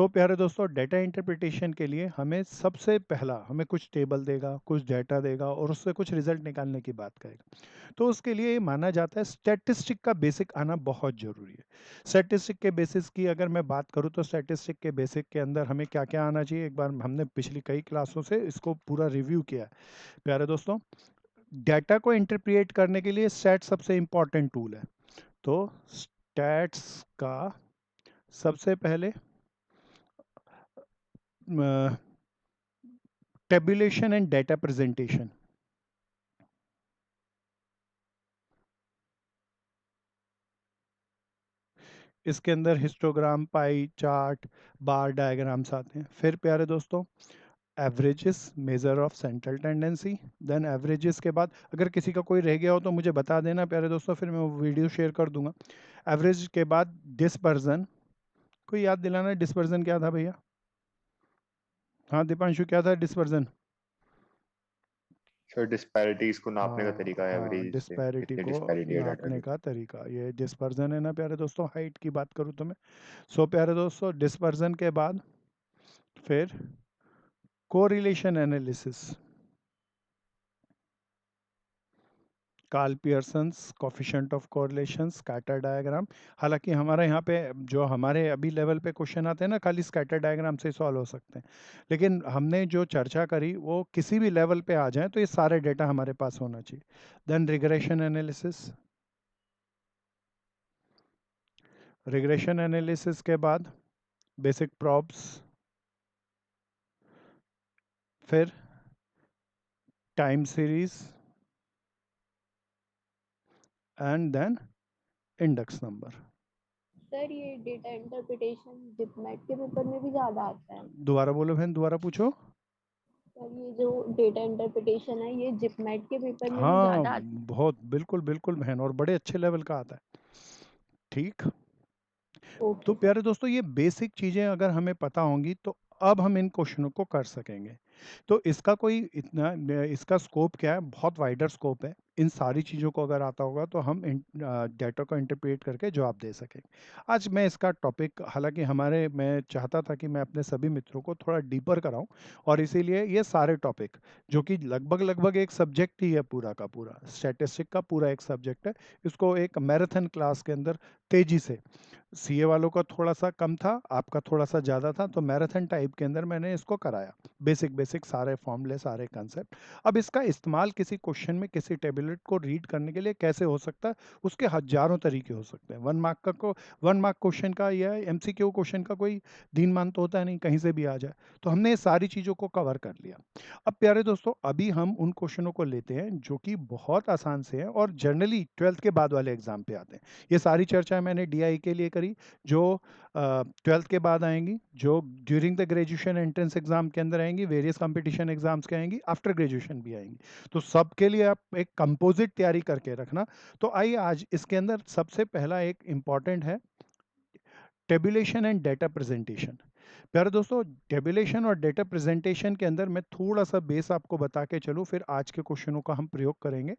प्यारे दोस्तों, data interpretation के लिए हमें सबसे पहला हमें कुछ टेबल देगा, कुछ डेटा देगा और उससे कुछ रिजल्ट निकालने की बात करेगा। तो उसके लिए ये माना जाता है स्टैटिस्टिक का बेसिक आना बहुत ज़रूरी है। स्टैटिस्टिक के बेसिस की अगर मैं बात करूँ तो स्टैटिस्टिक के बेसिक के अंदर हमें क्या-क्या आना चाहिए, एक बार हमने पिछली कई क्लासों से इसको पूरा रिव्यू किया है। प्यारे दोस्तों, डेटा को इंटरप्रिएट करने के लिए स्टैट सबसे इम्पोर्टेंट टूल है। तो स्टैट्स का सबसे पहले टेबुलेशन एंड डेटा प्रेजेंटेशन। इसके अंदर histogram, pie chart, bar diagrams आते हैं। फिर प्यारे दोस्तों, averages, measure of central tendency. Then averages के बाद अगर किसी का कोई रह गया हो तो मुझे बता देना प्यारे दोस्तों, फिर मैं वो वीडियो शेयर कर दूंगा। एवरेज के बाद डिस्पर्जन। कोई याद दिलाना, डिस्पर्जन क्या था भैया? हाँ दीपांशु, क्या था डिस्पर्जन? सर डिस्पैरिटीज को नापने का हाँ तरीका है, हाँ, एवरेज से डिस्पैरिटी कितनी को डिस्पैरिटी है डाटा नापने की। का तरीका, ये डिस्पर्जन है ना प्यारे दोस्तों। हाइट की बात करूँ तो मैं, प्यारे दोस्तों, डिस्पर्जन के बाद फिर correlation analysis, Karl Pearson's coefficient of correlation, scatter diagram. हालांकि हमारे यहाँ पे जो हमारे अभी लेवल पे क्वेश्चन आते हैं ना, खाली स्कैटर डायग्राम से सॉल्व हो सकते हैं। लेकिन हमने जो चर्चा करी वो किसी भी लेवल पे आ जाए तो ये सारे डेटा हमारे पास होना चाहिए। Then regression analysis. Regression analysis के बाद बेसिक प्रॉब्स, फिर time series and then index number. Sir ये डेटा इंटरप्रिटेशन जिपमेट के पेपर में भी ज्यादा आता है। दोबारा बोलो बहन, दोबारा पूछो। सर ये जो डेटा इंटरप्रिटेशन है ये जिपमेट के पेपर में भी हाँ, ज्यादा आता बहुत बिल्कुल बिल्कुल बहन, और बड़े अच्छे लेवल का आता है। ठीक। है। तो ओके सर। प्यारे दोस्तों, ये बेसिक चीजें अगर हमें पता होंगी तो अब हम इन क्वेश्चनों को कर सकेंगे। तो इसका कोई इतना, इसका स्कोप क्या है? बहुत वाइडर स्कोप है। इन सारी चीज़ों को अगर आता होगा तो हम डेटा को इंटरप्रेट करके जवाब दे सकेंगे। आज मैं इसका टॉपिक, हालांकि मैं चाहता था कि मैं अपने सभी मित्रों को थोड़ा डीपर कराऊं, और इसीलिए ये सारे टॉपिक जो कि लगभग लगभग एक सब्जेक्ट ही है, पूरा का पूरा स्टैटिस्टिक का पूरा एक सब्जेक्ट है, इसको एक मैराथन क्लास के अंदर तेजी से, सीए वालों का थोड़ा सा कम था, आपका थोड़ा सा ज़्यादा था, तो मैराथन टाइप के अंदर मैंने इसको कराया। बेसिक बेसिक सारे फॉर्मूले, सारे कंसेप्ट। अब इसका इस्तेमाल किसी क्वेश्चन में किसी टेबलेट को रीड करने के लिए कैसे हो सकता है? उसके हजारों तरीके हो सकते हैं। 1 मार्क क्वेश्चन का या एमसीक्यू क्वेश्चन का कोई दिन मान तो होता है नहीं, कहीं से भी आ जाए। तो हमने ये सारी चीज़ों को कवर कर लिया। अब प्यारे दोस्तों, अभी हम उन क्वेश्चनों को लेते हैं जो कि बहुत आसान से हैं और जनरली ट्वेल्थ के बाद वाले एग्जाम पे आते हैं। ये सारी चर्चा मैंने डीआई के लिए करी, जो ट्वेल्थ के बाद आएंगी, जो during the graduation entrance exam के अंदर आएंगी, वेरियस कंपटीशन एग्जाम्स के आएंगी, आफ्टर ग्रेजुएशन भी आएंगी। तो सबके लिए आप एक कंपोजिट तैयारी करके रखना। तो आइए, आज इसके अंदर सबसे पहला एक इंपॉर्टेंट है, टेबुलेशन एंड डेटा प्रेजेंटेशन। प्यारे दोस्तों, टेबुलेशन और डेटा प्रेजेंटेशन के अंदर मैं थोड़ा सा बेस आपको बता के चलूँ, फिर आज के क्वेश्चनों का हम प्रयोग करेंगे।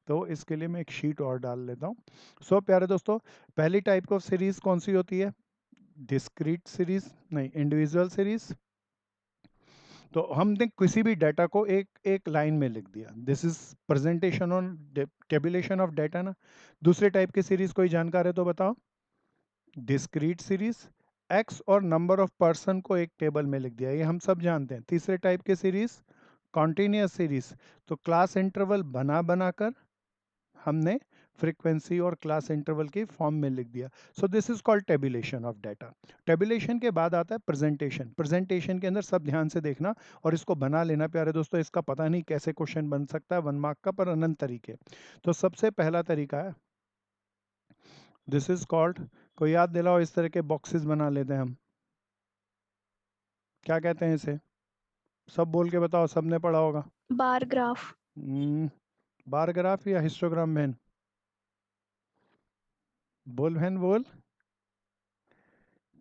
तो इसके लिए मैं एक शीट और डाल लेता हूँ। प्यारे दोस्तों, पहली टाइप ऑफ सीरीज कौन सी होती है? डिस्क्रीट सीरीज, नहीं, इंडिविजुअल सीरीज। तो हमने किसी भी डाटा को एक एक लाइन में लिख दिया, this is presentation on tabulation of data ना। दूसरे टाइप की सीरीज कोई जानकार है तो बताओ? डिस्क्रीट सीरीज, एक्स और नंबर ऑफ पर्सन को एक टेबल में लिख दिया, ये हम सब जानते हैं। तीसरे टाइप की सीरीज कॉन्टिन्यूस सीरीज, तो क्लास इंटरवल बना बनाकर हमने फ्रीक्वेंसी और क्लास इंटरवल की फॉर्म में लिख दिया। So this is called tabulation of data. Tabulation के बाद आता है प्रेजेंटेशन। प्रेजेंटेशन के अंदर सब ध्यान से देखना और इसको बना लेना प्यारे दोस्तों, इसका पता नहीं कैसे क्वेश्चन बन सकता है 1 मार्क का, पर अनंत तरीके। तो सबसे पहला तरीका है, दिस इज कॉल्ड, कोई याद दिलाओ, इस तरह के बॉक्सेस बना लेते हैं हम, क्या कहते हैं इसे? सब बोल के बताओ, सबने पढ़ा होगा। Bar graph. बार ग्राफ या हिस्टोग्राम बहन? बोल बहन बोल।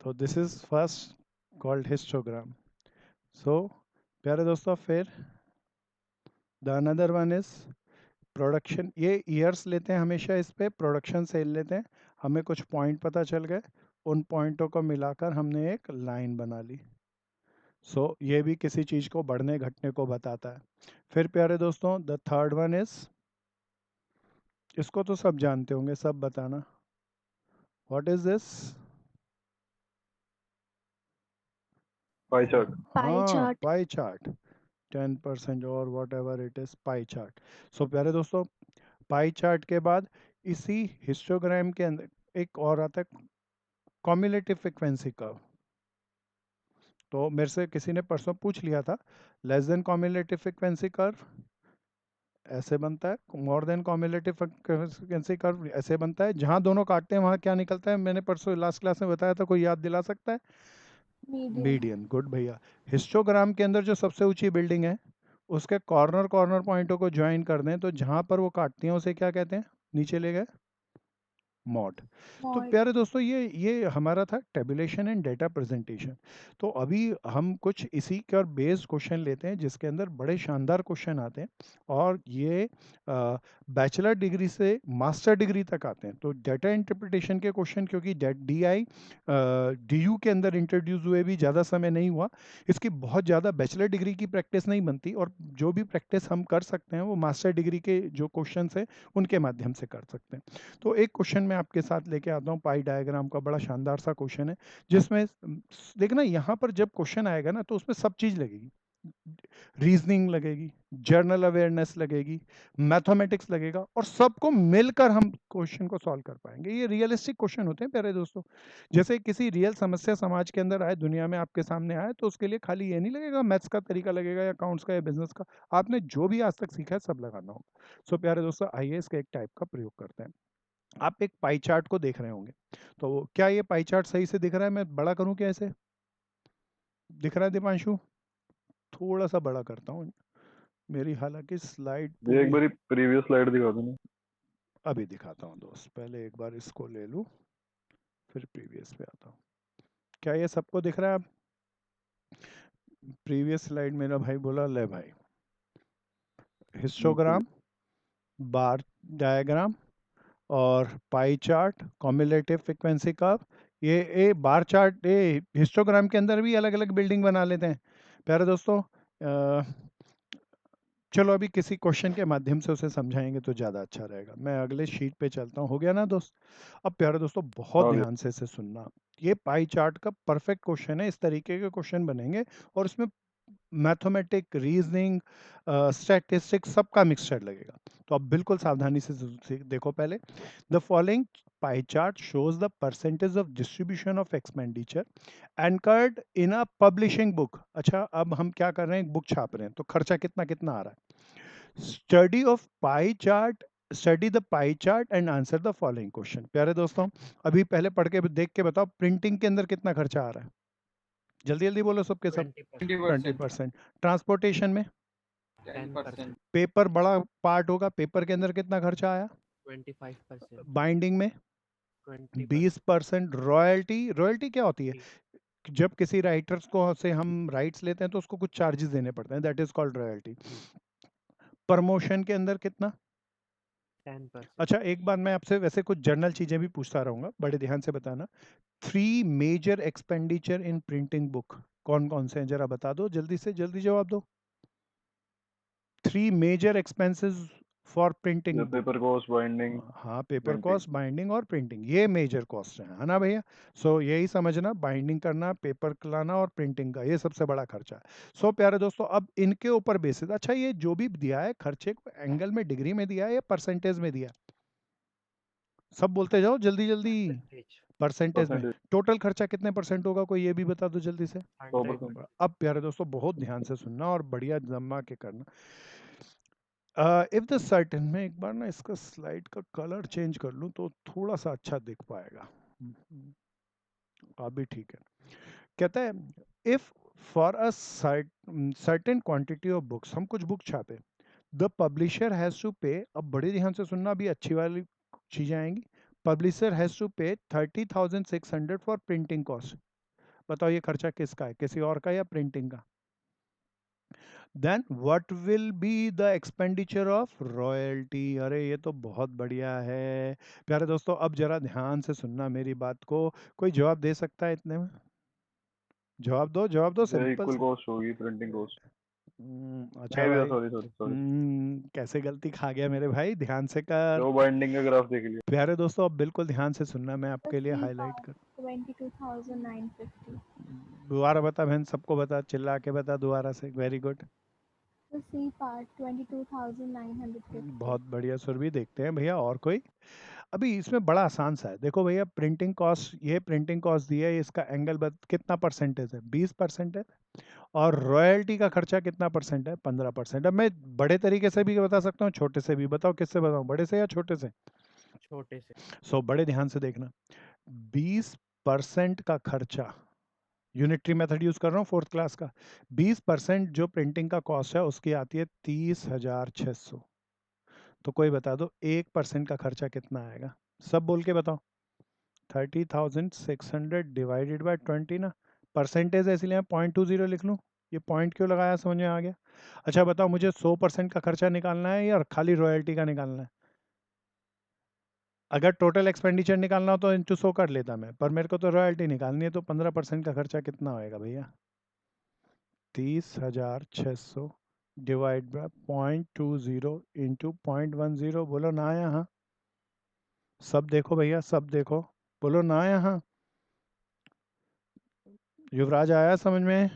तो this is first called histogram. So प्यारे दोस्तों, फिर the another one is production. ये ईयर्स लेते हैं हमेशा, इस पे प्रोडक्शन सेल लेते हैं, हमें कुछ पॉइंट पता चल गए, उन पॉइंटों को मिलाकर हमने एक लाइन बना ली। सो ये भी किसी चीज को बढ़ने घटने को बताता है। फिर प्यारे दोस्तों द थर्ड वन इज, इसको तो सब जानते होंगे, सब बताना, what is this? Pie chart. Pie हाँ, चार्ट। Pie chart. 10% और whatever it is, pie chart. So प्यारे दोस्तों, पाई चार्ट के बाद इसी हिस्टोग्राम के अंदर एक और आता है, कॉम्युलेटिव फ्रीक्वेंसी कर्व। तो मेरे से किसी ने परसों पूछ लिया था, less than cumulative frequency curve ऐसे बनता है, more than cumulative frequency curve ऐसे बनता है। जहां दोनों काटते हैं वहां क्या निकलता है, मैंने परसों लास्ट क्लास में बताया था, कोई याद दिला सकता है? मीडियन। मीडियन, गुड भैया। हिस्टोग्राम के अंदर जो सबसे ऊंची बिल्डिंग है, उसके कॉर्नर कॉर्नर पॉइंटों को ज्वाइन कर दें तो जहां पर वो काटती हैं उसे क्या कहते हैं? नीचे ले गए, मॉड। तो मॉड। प्यारे दोस्तों ये हमारा था टेबुलेशन एंड डेटा प्रेजेंटेशन। तो अभी हम कुछ इसी के और बेस्ड क्वेश्चन लेते हैं जिसके अंदर बड़े शानदार क्वेश्चन आते हैं, और ये बैचलर डिग्री से मास्टर डिग्री तक आते हैं। तो डेटा इंटरप्रिटेशन के क्वेश्चन, क्योंकि DI DU के अंदर इंट्रोड्यूस हुए भी ज़्यादा समय नहीं हुआ, इसकी बहुत ज़्यादा बैचलर डिग्री की प्रैक्टिस नहीं बनती, और जो भी प्रैक्टिस हम कर सकते हैं वो मास्टर डिग्री के जो क्वेश्चन है उनके माध्यम से कर सकते हैं। तो एक क्वेश्चन मैं आपके साथ लेके आता हूँ, पाई डायग्राम का, बड़ा शानदार सा क्वेश्चन है, जिसमें देखना यहाँ पर जब क्वेश्चन आएगा ना तो उसमें सब चीज लगेगी, रीजनिंग लगेगी, जर्नल अवेयरनेस लगेगी, मैथमेटिक्स लगेगा, और सबको मिलकर हम क्वेश्चन को सॉल्व कर पाएंगे। ये रियलिस्टिक क्वेश्चन होते हैं प्यारे दोस्तों। जैसे किसी रियल समस्या समाज के अंदर आए, दुनिया में आपके सामने आए, तो उसके लिए खाली ये नहीं लगेगा मैथ्स का तरीका लगेगा या अकाउंट्स का या बिजनेस का, आपने जो भी आज तक सीखा है सब लगाना होगा। सो प्यारे दोस्तों, आइए इसका एक टाइप का प्रयोग करते हैं। आप एक पाई चार्ट को देख रहे होंगे, तो क्या ये पाई चार्ट सही से दिख रहा है? मैं बड़ा करूं क्या इसे? दिख रहा है दीपांशु? थोड़ा सा बड़ा करता हूँ, मेरी हालांकि स्लाइड ये एक पूरी, बारी प्रीवियस स्लाइड दिखा देना। अभी दिखाता हूँ दोस्त, पहले एक बार इसको ले लूँ फिर प्रीवियस पे आता हूँ। क्या ये सबको दिख रहा है? अब प्रीवियस स्लाइड, मेरा भाई बोला ले भाई, नीचे। हिस्टोग्राम, बार डायग्राम, और pie chart, cumulative frequency curve. ये बार चार्ट, ये हिस्टोग्राम के अंदर भी अलग अलग बिल्डिंग बना लेते हैं प्यारे दोस्तों। चलो अभी किसी क्वेश्चन के माध्यम से उसे समझाएंगे तो ज़्यादा अच्छा रहेगा। मैं अगले शीट पे चलता हूँ, हो गया ना दोस्त? अब प्यारे दोस्तों बहुत आ गया। ध्यान से इसे सुनना, ये पाई चार्ट का परफेक्ट क्वेश्चन है, इस तरीके के क्वेश्चन बनेंगे, और उसमें मैथमेटिक, रीजनिंग, स्टैटिस्टिक्स सबका मिक्सचर लगेगा। तो अब बिल्कुल सावधानी से देखो पहले। The following pie chart shows the percentage of distribution of expenditure anchored in a publishing book. अच्छा, अब हम क्या कर रहे हैं, एक बुक छाप रहे हैं, तो खर्चा कितना कितना आ रहा है। Study of pie chart, study the pie chart and answer the following question. प्यारे दोस्तों, अभी पहले पढ़ के देख के बताओ, प्रिंटिंग के अंदर कितना खर्चा आ रहा है? जल्दी जल्दी बोलो सबके सब। 20%, 20%। ट्रांसपोर्टेशन में 10%, पेपर बड़ा पार्ट होगा, पेपर के अंदर कितना खर्चा आया? 25%, बाइंडिंग में 20%, 20%। रॉयल्टी, रॉयल्टी क्या होती है? जब किसी राइटर्स को से हम राइट्स लेते हैं तो उसको कुछ चार्जेस देने पड़ते हैं, that is called royalty. Promotion के अंदर कितना? 10%, अच्छा, एक बार मैं आपसे वैसे कुछ जर्नल चीजें भी पूछता रहूंगा, बड़े ध्यान से बताना। 3 major expenditure in printing book कौन कौन से हैं, जरा बता दो, जल्दी से जल्दी जवाब दो। 3 मेजर एक्सपेंसेस फॉर प्रिंटिंग ये बुक। पेपर कॉस्ट, बाइंडिंग, हाँ, पेपर प्रिंटिंग। कॉस्ट, बाइंडिंग और प्रिंटिंग, ये मेजर कॉस्ट है ना भैया? सो यही समझना, बाइंडिंग करना, पेपर लाना और प्रिंटिंग का, ये सबसे बड़ा खर्चा है। सो प्यारे दोस्तों, अब इनके ऊपर बेसिस, अच्छा ये जो भी दिया है खर्चे को एंगल में, डिग्री में दिया है या परसेंटेज में दिया है? सब बोलते जाओ जल्दी जल्दी। percentage, परसेंटेज में। परसेंटेज। टोटल खर्चा कितने परसेंट होगा, कोई ये भी बता दो जल्दी से। 100, 100%। अब प्यारे दोस्तों बहुत ध्यान से सुनना और बढ़िया जमा के करना। इफ द सर्टेन, मैं एक बार ना इसका स्लाइड का कलर चेंज कर लूं तो थोड़ा सा अच्छा दिख पाएगा। अभी ठीक है। कहता है, if for a certain quantity of books, हम कुछ बुक छापे, द पब्लिशर हैज टू पे, अब बड़े ध्यान से सुनना, अभी अच्छी वाली चीजें आएंगी। पब्लिशर हैज टू पे 30,600 फॉर प्रिंटिंग कॉस्ट। बताओ ये खर्चा किसका है, किसी और का या प्रिंटिंग का? Then what will be the expenditure of royalty. अरे ये तो बहुत बढ़िया है प्यारे दोस्तों। अब जरा ध्यान से सुनना मेरी बात को। कोई जवाब दे सकता है इतने में? जवाब दो सिंपल इक्वल सा। कॉस्ट होगी प्रिंटिंग कॉस्ट। अच्छा नहीं भैया, भाई। Sorry sorry sorry. कैसे गलती खा गया मेरे भाई, ध्यान से कर। रो बाइंडिंग का ग्राफ देख लिया। प्यारे दोस्तों अब बिल्कुल ध्यान से सुनना, मैं The आपके लिए C हाईलाइट part कर। 22,950. दोबारा बता बहन, सबको बता, चिल्ला के बता दोबारा से। Very good. The C part 22,950. बहुत बढ़िया सुरभि। देखते हैं भैया और कोई। अभी इसमें बड़ा आसान सा है, देखो भैया प्रिंटिंग कॉस्ट, ये प्रिंटिंग कॉस्ट दी है, इसका एंगल कितना परसेंटेज है? 20% है। और रॉयल्टी का खर्चा कितना परसेंट है? 15%। अब मैं बड़े तरीके से भी बता सकता हूँ, छोटे से भी। बताओ किससे बताऊँ, बड़े से या छोटे से? छोटे से। बड़े ध्यान से देखना। 20% का खर्चा, यूनिटरी मेथड यूज कर रहा हूँ फोर्थ क्लास का। 20% जो प्रिंटिंग का कॉस्ट है उसकी आती है 30,600। तो कोई बता दो 1% का खर्चा कितना आएगा? सब बोल के बताओ। 30,600 डिवाइडेड बाय 20 ना। परसेंटेज है इसलिए मैं 0.20 लिख लूँ। ये पॉइंट क्यों लगाया, समझ में आ गया? अच्छा बताओ, मुझे 100% का खर्चा निकालना है या खाली रॉयल्टी का निकालना है? अगर टोटल एक्सपेंडिचर निकालना हो तो इंटू 100 कर लेता मैं, पर मेरे को तो रॉयल्टी निकालनी है। तो 15% का खर्चा कितना होएगा भैया? 30,600 डिवाइड बाय 0.20 इंटू 0.10। बोलो ना यहाँ। सब देखो भैया, सब देखो, बोलो ना यहाँ। युवराज आया समझ में?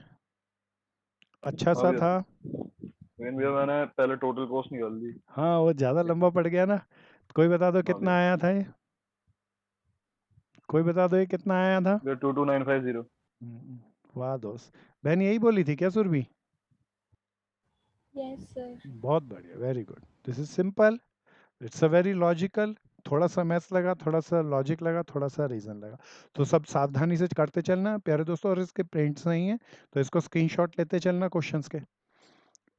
अच्छा हाँ सा भैया। था। लेकिन भैया मैंने पहले टोटल कॉस्ट निकाल दी। हाँ वो ज़्यादा लंबा पड़ गया ना। कोई बता दो हाँ कितना भैया। आया था ये? कोई बता दो ये कितना आया था? भैया 22950। वाह दोस्त। बहन यही बोली थी क्या सुरभि? Yes, sir. बहुत बढ़िया, very good. This is simple, it's a very logical. थोड़ा सा मैथ्स लगा, थोड़ा सा लॉजिक लगा, थोड़ा सा रीजन लगा। तो सब सावधानी से करते चलना प्यारे दोस्तों। और इसके प्रिंट्स नहीं है तो इसको स्क्रीनशॉट लेते चलना क्वेश्चंस के।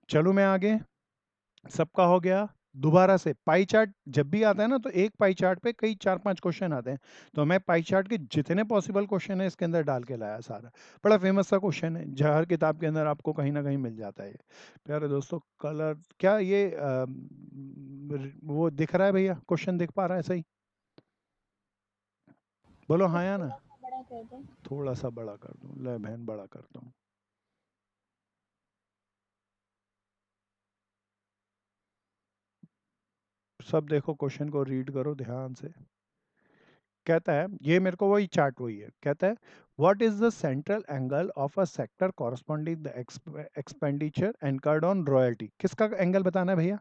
चलो मैं आगे। सबका हो गया। दोबारा से पाई चार्ट जब भी आता है ना, तो एक पाई चार्ट पे कई 4-5 क्वेश्चन आते हैं। तो मैं पाई चार्ट के जितने पॉसिबल क्वेश्चन है इसके अंदर डाल के लाया सारा। बड़ा फेमस सा क्वेश्चन है, हर किताब के अंदर आपको कहीं ना कहीं मिल जाता है ये। प्यारे दोस्तों कलर क्या ये वो दिख रहा है भैया? क्वेश्चन दिख पा रहा है सही? बोलो तो हाँ या ना। थोड़ा सा बड़ा कर दें. थोड़ा सा बड़ा कर दूं, ले बहन बड़ा कर दूं। सब देखो, क्वेश्चन को रीड करो ध्यान से। कहता है, ये मेरे को वही चार्ट वही है, कहता है what is the central angle of a sector corresponding the expenditure incurred on royalty. किसका एंगल बताना है भैया?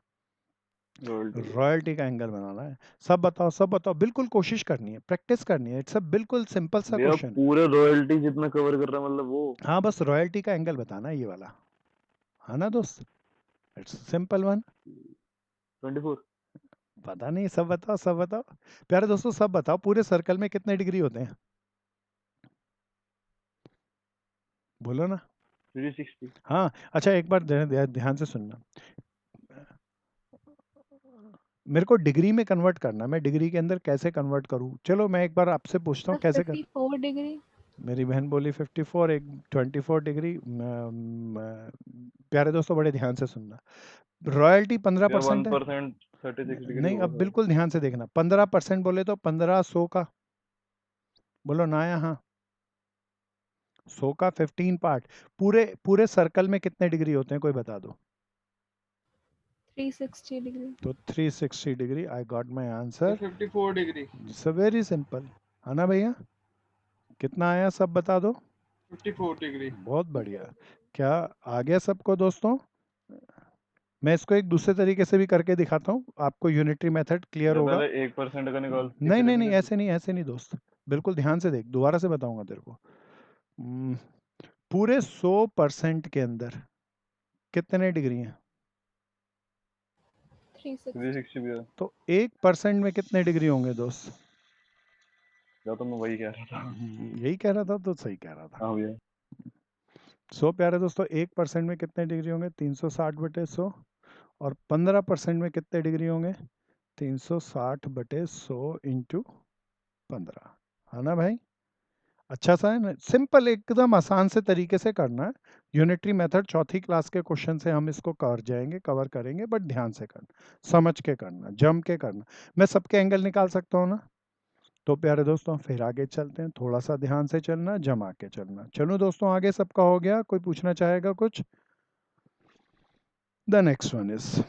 रॉयल्टी। रॉयल्टी का एंगल बनाना है। सब बताओ, सब बताओ, बिल्कुल कोशिश करनी है, प्रैक्टिस करनी है। इट्स बिल्कुल सिंपल सा भैया क्वेश्चन है। पूरे रॉयल्टी जितना कवर कर रहा है मतलब वो। हाँ बस रॉयल्टी का एंगल बताना है ये वाला, है ना दोस्त? It's simple one. 24। पता नहीं, सब बताओ, सब बताओ प्यारे दोस्तों, सब बताओ। पूरे सर्कल में कितने डिग्री होते हैं? बोलो ना। 360। हाँ अच्छा, एक बार ध्यान से सुनना। मेरे को डिग्री में कन्वर्ट करना, मैं डिग्री के अंदर कैसे कन्वर्ट करूँ? चलो मैं एक बार आपसे पूछता हूँ The कैसे कर। 54 degree. मेरी बहन बोली 54, एक 24 डिग्री। प्यारे दोस्तों बड़े ध्यान से सुनना। रॉयल्टी पंद्रह भैया परसेंट है। 1% 36 डिग्री नहीं, होगा अब शायद। बिल्कुल ध्यान से देखना। 15% बोले तो 1500 का। बोलो ना यहाँ। 100 का 15 पार्ट। पूरे पूरे सर्कल में कितने डिग्री होते हैं, कोई बता दो? 360 degree. तो 360 degree. I got my answer. 54 degree. It's very simple, है ना भैया? कितना आया सब बता दो। 54 डिग्री। बहुत बढ़िया। क्या आ गया सबको दोस्तों? मैं इसको एक दूसरे तरीके से भी करके दिखाता हूँ, आपको यूनिटरी मेथड क्लियर भैया होगा। पहले 1% का निकाल नहीं के नहीं नहीं, देखेंगे फिर। ऐसे नहीं, ऐसे नहीं दोस्त। बिल्कुल ध्यान से देख, दोबारा से बताऊंगा तेरे को। पूरे 100% के अंदर कितने डिग्री हैं? 360. 360 भी है। तो 1% में कितने डिग्री होंगे दोस्त? या तो मैं वही कह रहा था। यही कह रहा था तो सही कह रहा था। हाँ भैया। 100 प्यारे दोस्तों, 1% में कितने डिग्री होंगे? 360/100। और 15% में कितने डिग्री होंगे? 360/100 इंटू 15, है ना भाई? अच्छा सा है ना, सिंपल एकदम आसान से तरीके से करना है। यूनिटरी मेथड चौथी क्लास के क्वेश्चन से हम इसको कवर करेंगे, बट ध्यान से करना, समझ के करना, जम के करना। मैं सबके एंगल निकाल सकता हूँ ना। तो प्यारे दोस्तों फिर आगे चलते हैं, थोड़ा सा ध्यान से चलना, जमा के चलना। चलो दोस्तों आगे सबका हो गया, कोई पूछना चाहेगा कुछ? द नेक्स्ट वन इज,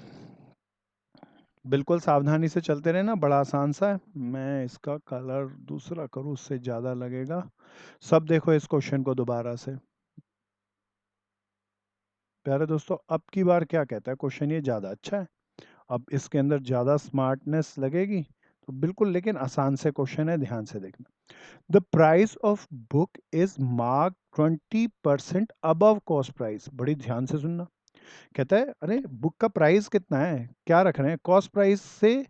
बिल्कुल सावधानी से चलते रहना, बड़ा आसान सा है। मैं इसका कलर दूसरा करूँ, उससे ज़्यादा लगेगा। सब देखो इस क्वेश्चन को दोबारा से। प्यारे दोस्तों अब की बार क्या कहता है क्वेश्चन, ये ज़्यादा अच्छा है, अब इसके अंदर ज़्यादा स्मार्टनेस लगेगी तो बिल्कुल, लेकिन आसान से क्वेश्चन है, ध्यान से देखना। The price of book is mark 20% above cost price. बड़ी ध्यान से सुनना। कहता है अरे बुक का प्राइस कितना है, क्या रख रहे हैं, कॉस्ट प्राइस से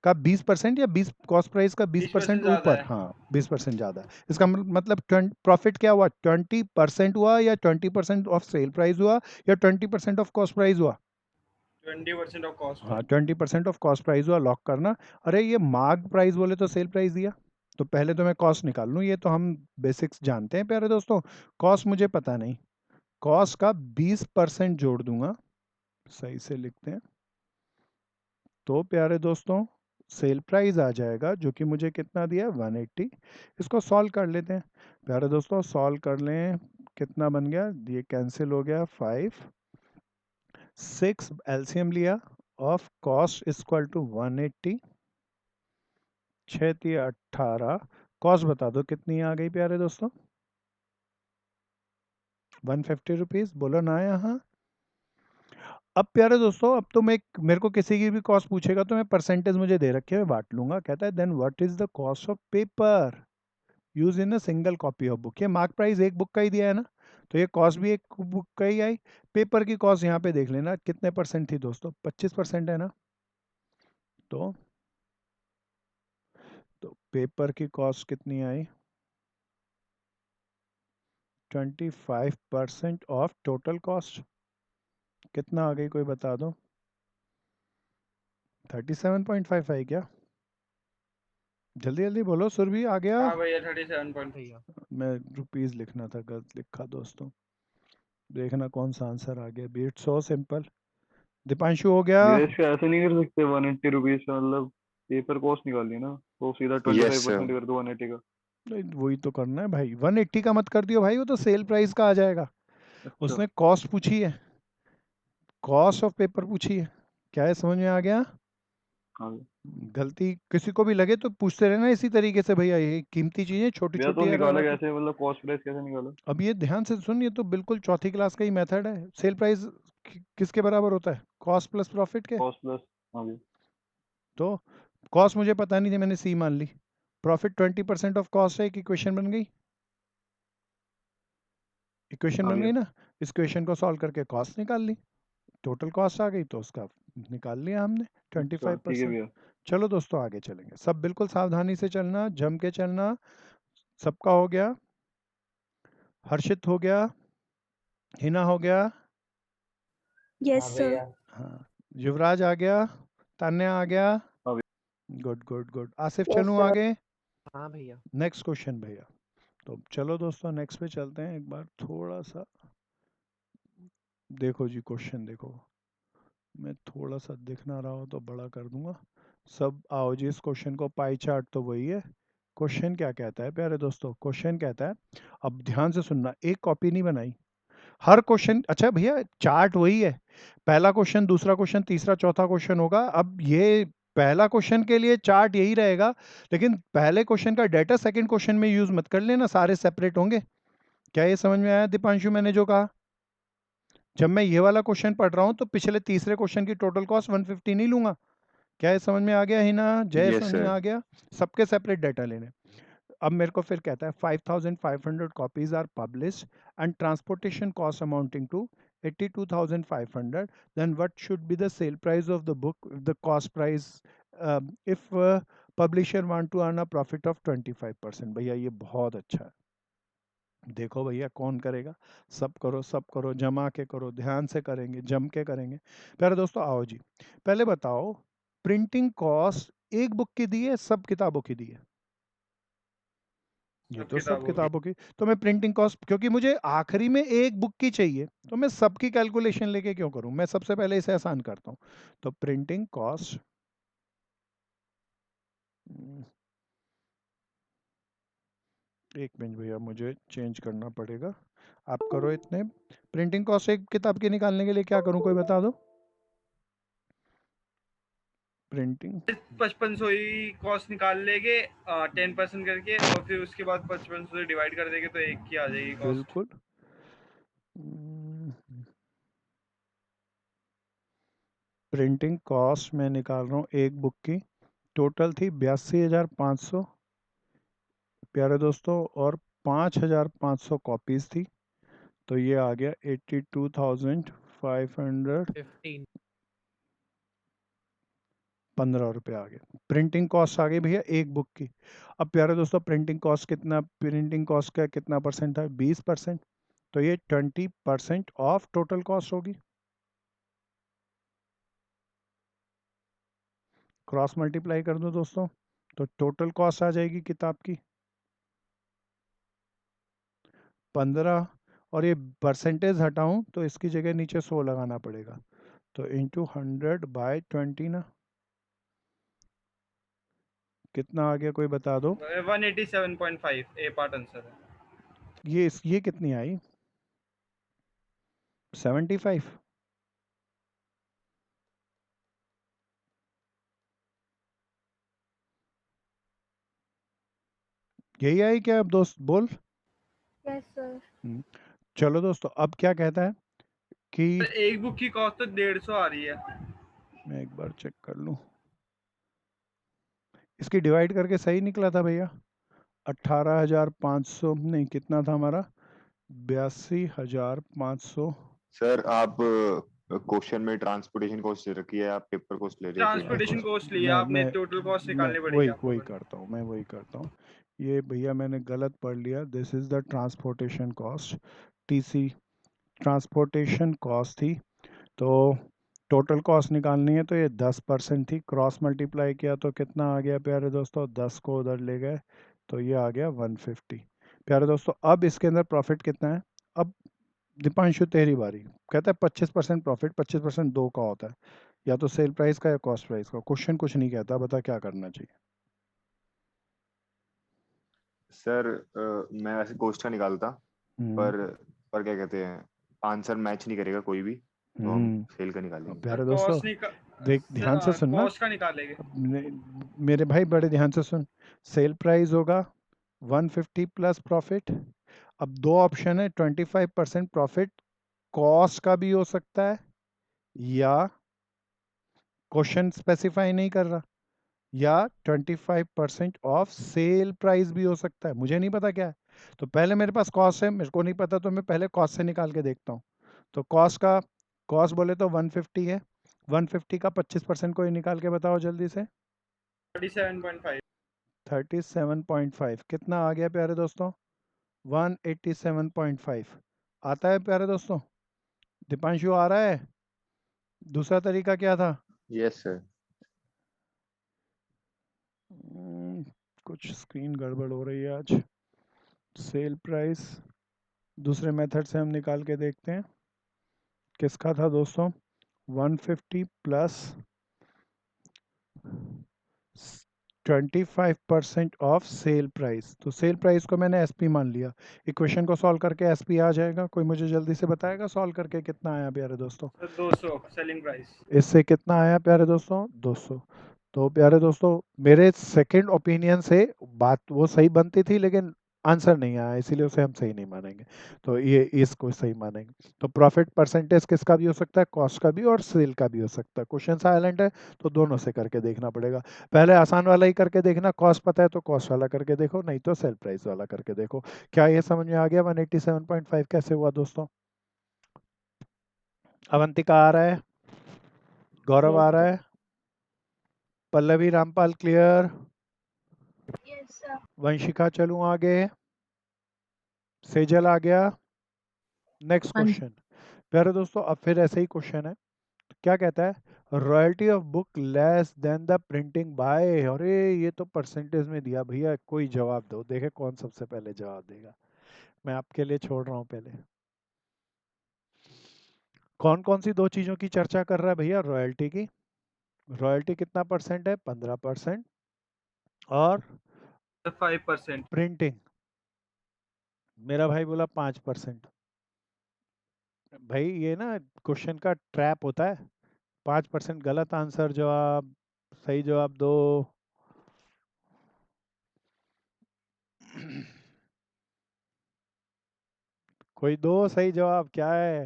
का 20% या 20 कॉस्ट प्राइस का 20% 20% ज्यादा ऊपर, है। हाँ 20% ज़्यादा है। इसका मतलब प्रॉफिट क्या हुआ, 20% हुआ या 20% ऑफ सेल प्राइस हुआ या 20% ऑफ कॉस्ट प्राइस हुआ? 20% ऑफ कॉस्ट। हाँ 20% ऑफ कॉस्ट प्राइस हुआ, लॉक करना। अरे ये मार्क प्राइस बोले तो सेल प्राइस दिया, तो पहले तो मैं कॉस्ट निकाल लूँ, ये तो हम बेसिक्स जानते हैं प्यारे दोस्तों। कॉस्ट मुझे पता नहीं, कॉस्ट का 20% जोड़ दूंगा, सही से लिखते हैं। तो प्यारे दोस्तों सेल प्राइस आ जाएगा जो कि मुझे कितना दिया है, 180। इसको सॉल्व कर लेते हैं प्यारे दोस्तों, सॉल्व कर लें। कितना बन गया, ये कैंसिल हो गया, 5 6 एलसीएम लिया of cost equal to 180, 6 3 18। Cost बता दो कितनी आ गई प्यारे दोस्तों, 150 रुपीज़, बोलो ना यहाँ। अब प्यारे दोस्तों अब तो मैं, मेरे को किसी की भी कॉस्ट पूछेगा तो मैं परसेंटेज मुझे दे रखे, मैं बांट लूंगा। कहता है then what is the cost of paper use in a single copy of book. ये मार्क प्राइस एक बुक का ही दिया है ना, तो ये कॉस्ट भी एक बुक का ही आई। पेपर की कॉस्ट यहाँ पे देख लेना कितने परसेंट थी दोस्तों, 25% है ना। तो पेपर की कॉस्ट कितनी आई, 25% ऑफ टोटल कॉस्ट, कितना आ गई कोई बता दो? 37.5 आई क्या? जल्दी जल्दी बोलो, सुरभि आ गया? हाँ भैया 37 पॉइंट। भैया मैं रुपीस लिखना था, गलत लिखा दोस्तों, देखना कौन सा आंसर आ गया। Beat so simple. दीपांशु हो गया? धीरेज का ऐसे नहीं कर सकते 180 रुपीज का, मतलब पेपर कॉस्ट निकाली ना, तो सीधा यस सर। 25% कर दो 180 का। नहीं, वही तो करना है भाई, 180 का मत कर दियो भाई, वो तो सेल प्राइस का आ जाएगा। अच्छा उसने कॉस्ट पूछी है, कॉस्ट ऑफ पेपर पूछी है, क्या है, समझ में आ गया? हाँ गलती किसी को भी लगे तो पूछते रहना इसी तरीके से, भैया ये कीमती चीजें छोटी भैया, तो छोटी एरर निकाला आती। कैसे, मतलब कॉस्ट प्राइस कैसे निकाला? अब ये ध्यान से सुन, ये तो बिल्कुल चौथी क्लास का ही मेथड है। सेल प्राइस किसके बराबर होता है, कॉस्ट प्लस प्रॉफिट के। कॉस्ट प्लस, हाँ भैया। तो कॉस्ट मुझे पता नहीं थी, मैंने सी मान ली। प्रॉफिट 20% ऑफ कॉस्ट है, एक इक्वेशन बन गई, इक्वेशन हाँ बन भैया। गई ना। इस क्वेश्चन को सॉल्व करके कॉस्ट निकाल ली, टोटल कॉस्ट आ गई तो उसका निकाल लिया हमने अच्छा ठीक है 25%। भैया। चलो दोस्तों आगे चलेंगे, सब बिल्कुल सावधानी से चलना, जम के चलना। सबका हो गया, हर्षित हो गया, हिना हो गया, यस हाँ सर। भैया। हाँ युवराज आ गया, तान्या आ गया, हाँ good good good. Asif yes चलूँ सर। आगे? हाँ भैया। नेक्स्ट क्वेश्चन भैया। तो चलो दोस्तों नेक्स्ट पे चलते हैं, एक बार थोड़ा सा देखो जी, क्वेश्चन देखो, मैं थोड़ा सा दिख ना रहा हो तो बड़ा कर दूंगा। सब आओ जी, इस क्वेश्चन को, पाई चार्ट तो वही है। क्वेश्चन क्या कहता है प्यारे दोस्तों, क्वेश्चन कहता है, अब ध्यान से सुनना, एक कॉपी नहीं बनाई, हर क्वेश्चन, अच्छा भैया चार्ट वही है, पहला क्वेश्चन दूसरा क्वेश्चन तीसरा चौथा क्वेश्चन होगा। अब ये पहला क्वेश्चन के लिए चार्ट यही रहेगा, लेकिन पहले क्वेश्चन का डाटा सेकंड क्वेश्चन में यूज मत कर लेना, सारे सेपरेट होंगे। क्या ये समझ में आया दीपांशु मैंने जो कहा? जब मैं ये वाला क्वेश्चन पढ़ रहा हूँ तो पिछले तीसरे क्वेश्चन की टोटल कॉस्ट 150 नहीं लूंगा। क्या ये समझ में आ गया हिना, जय यस समझ में सर। आ गया? सबके सेपरेट डाटा लेने। अब मेरे को फिर कहता है 5500 copies are publish and transportation cost amounting to 82,500, then what should be the sale price of the book, the cost price, if publisher want to earn a profit of 25%? भैया ये बहुत अच्छा है, देखो भैया कौन करेगा, सब करो सब करो, जमा के करो, ध्यान से करेंगे, जम के करेंगे। प्यारे दोस्तों आओ जी, पहले बताओ प्रिंटिंग कॉस्ट एक बुक की दी है, सब किताबों की दी है? ये सब तो सब किताबों की। किताबों की। तो मैं प्रिंटिंग कॉस्ट, क्योंकि मुझे आखिरी में एक बुक की चाहिए, तो मैं सबकी कैलकुलेशन लेके क्यों करूं, मैं सबसे पहले इसे आसान करता हूं। तो प्रिंटिंग कॉस्ट, एक मिनट भैया मुझे चेंज करना पड़ेगा, आप करो इतने। प्रिंटिंग कॉस्ट एक किताब की निकालने के लिए क्या करूं, कोई बता दो। प्रिंटिंग 5500 ही कॉस्ट निकाल लेंगे 10% करके, और फिर उसके बाद 5500 से डिवाइड कर देंगे तो एक की आ जाएगी कॉस्ट। बिल्कुल। प्रिंटिंग कॉस्ट मैं निकाल रहा हूँ एक बुक की, टोटल थी 82,500 प्यारे दोस्तों, और 5,500 कॉपीज थी, तो ये आ गया 82,500, 15 15 रुपये आ गए। प्रिंटिंग कॉस्ट आ गई भैया एक बुक की। अब प्यारे दोस्तों प्रिंटिंग कॉस्ट कितना, प्रिंटिंग कॉस्ट का कितना परसेंट था, 20%, तो ये 20% ऑफ टोटल कॉस्ट होगी। क्रॉस मल्टीप्लाई कर दो दोस्तों, तो टोटल कॉस्ट आ जाएगी किताब की 15, और ये परसेंटेज हटाऊं तो इसकी जगह नीचे 100 लगाना पड़ेगा, तो इंटू 100/20 ना, कितना आ गया कोई बता दो। 187.5 ए पार्ट आंसर है। ये कितनी आई, 75। यही आई क्या अब दोस्त बोल। Yes sir. चलो दोस्तों अब क्या कहता है कि, एक बुक की कॉस्ट तो 150 आ रही है। मैं एक बार चेक कर लूं, इसकी डिवाइड करके सही निकला था भैया, 18,500 नहीं, कितना था हमारा, 82,500। सर आप क्वेश्चन में ट्रांसपोर्टेशन कॉस्ट ले रखी है, आप पेपर कॉस्ट ले रहे हो। ट्रांसपोर्टेशन कॉस्ट लिया मैं आपने, मैं टोटल कॉस्ट मैं निकालनी पड़ेगी वही आपको। वही करता हूँ, मैं वही करता हूँ। ये भैया मैंने गलत पढ़ लिया, this is the transportation cost, TC transportation cost थी, तो टोटल कॉस्ट निकालनी है, तो ये 10% थी, क्रॉस मल्टीप्लाई किया तो कितना आ गया प्यारे दोस्तों, 10 को उधर ले गए तो ये आ गया 150। प्यारे दोस्तों अब इसके अंदर प्रॉफिट कितना है, अब दीपांशु तेरी बारी, कहता है 25% प्रॉफिट, 25% दो का होता है, या तो सेल प्राइस का या कॉस्ट प्राइस का, क्वेश्चन कुछ नहीं कहता, बता क्या करना चाहिए। सर मैं वैसे कॉस्ट का निकालता, पर क्या कहते हैं, आंसर मैच नहीं करेगा कोई भी, तो हम सेल का अब निकालेंगे। प्यारे दोस्तों देख ध्यान से सुनना, कॉस्ट का निकालेंगे। मेरे भाई बड़े ध्यान से सुन, सेल प्राइस होगा 150 प्लस प्रॉफिट। अब दो ऑप्शन है, 25% प्रॉफिट कॉस्ट का भी हो सकता है, या क्वेश्चन स्पेसिफाई नहीं कर रहा, या 25% ऑफ सेल प्राइस भी हो सकता है, मुझे नहीं पता क्या है। तो पहले मेरे पास कॉस्ट है, मेरे को नहीं पता, तो मैं पहले कॉस्ट से निकाल के देखता हूँ। तो कॉस्ट बोले तो 150 है, 150 का 25% कोई निकाल के बताओ जल्दी से। 37.5 37.5 कितना आ गया प्यारे दोस्तों, 187.5 आता है प्यारे दोस्तों। दीपांशु आ रहा है, दूसरा तरीका क्या था। Yes sir. कुछ स्क्रीन गड़बड़ हो रही है आज। सेल प्राइस दूसरे मेथड से हम निकाल के देखते हैं, किसका था दोस्तों, 150 प्लस 25% ऑफ सेल प्राइस, तो सेल प्राइस को मैंने एसपी मान लिया, इक्वेशन को सॉल्व करके एसपी आ जाएगा। कोई मुझे जल्दी से बताएगा सॉल्व करके कितना आया प्यारे दोस्तों। 200 सेलिंग प्राइस। इससे कितना आया प्यारे दोस्तों, 200। तो प्यारे दोस्तों मेरे सेकंड ओपिनियन से बात वो सही बनती थी, लेकिन आंसर नहीं आया, इसीलिए उसे हम सही नहीं मानेंगे, तो ये इसको सही मानेंगे। तो प्रॉफिट परसेंटेज किसका भी हो सकता है, कॉस्ट का भी और सेल का भी हो सकता है। क्वेश्चन साइलेंट है तो दोनों से करके देखना पड़ेगा, पहले आसान वाला ही करके देखना, कॉस्ट पता है तो कॉस्ट वाला करके देखो, नहीं तो सेल प्राइस वाला करके देखो। क्या ये समझ में आ गया 187.5 कैसे हुआ दोस्तों। अवंतिका आ रहा है, गौरव आ रहा है, Pallavi Rampal clear, yes sir. Vanshika चलूं आगे, सेजल आ गया। नेक्स्ट क्वेश्चन प्यारे दोस्तों, अब फिर ऐसे ही क्वेश्चन है, क्या कहता है royalty of book less than the printing by. अरे ये तो परसेंटेज में दिया भैया, कोई जवाब दो, देखे कौन सबसे पहले जवाब देगा। मैं आपके लिए छोड़ रहा हूँ पहले। कौन कौन सी दो चीजों की चर्चा कर रहा है भैया? रॉयल्टी की। रॉयल्टी कितना परसेंट है? 15%। और 5%। प्रिंटिंग, मेरा भाई बोला 5%। भाई ये ना क्वेश्चन का ट्रैप होता है। 5% गलत आंसर जवाब, सही जवाब दो। कोई दो सही जवाब, क्या है?